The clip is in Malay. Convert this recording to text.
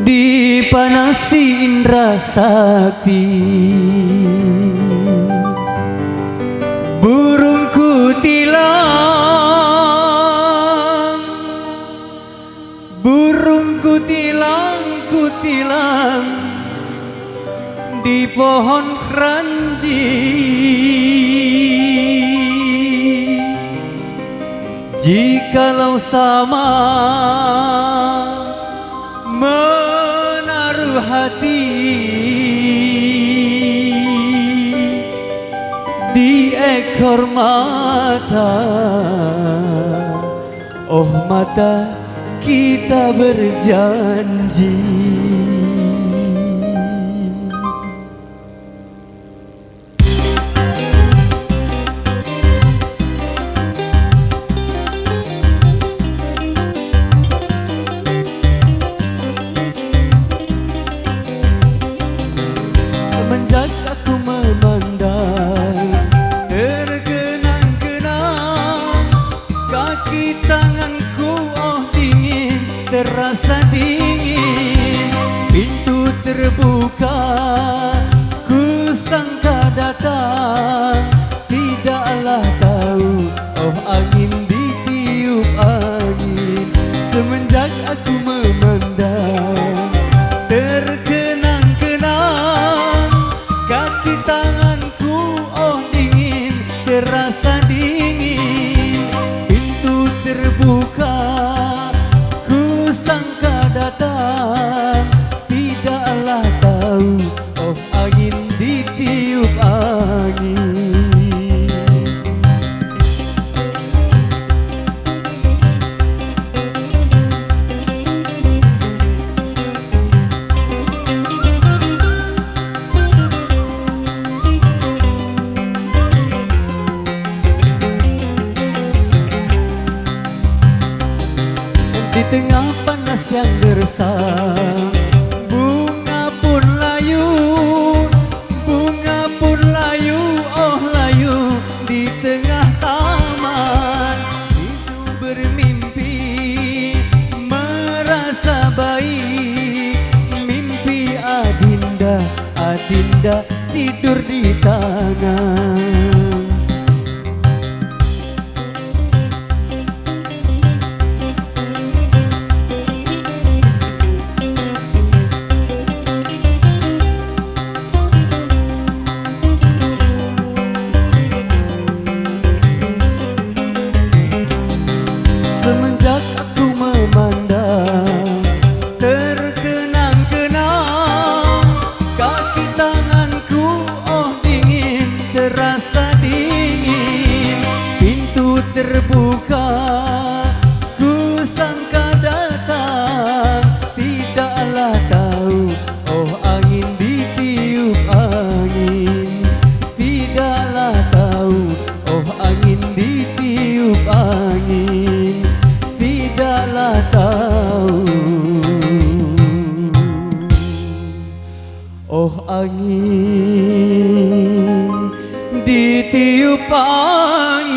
dipanasi indra sakti, burung kutilang, burung kutilang, kutilang di pohon keranji. Jikalau sama menaruh hati di ekor mata, oh mata kita berjanji. Semenjak aku memandang, terkenang-kenang kaki tanganku, oh dingin, terasa dingin. Pintu terbuka, ku sangka datang, tidaklah tahu, oh angin ditiup angin. Semenjak aku memandang, terasa dingin. Pintu terbuka, ku sangka datang, tidaklah tahu, oh angin ditiup angin. Di tengah panas yang gersang, bunga pun layu, bunga pun layu, oh layu di tengah taman. Itu bermimpi, merasa baik, mimpi adinda, adinda tidur di tangan. Semenjak aku memandang, terkenang-kenang kaki tanganku, oh dingin, terasa dingin. Pintu terbuka, ku sangka datang, tidaklah tahu, oh angin ditiup angin. Tidaklah tahu, oh angin ditiup angin. Tidaklah tahu, oh angin ditiup angin.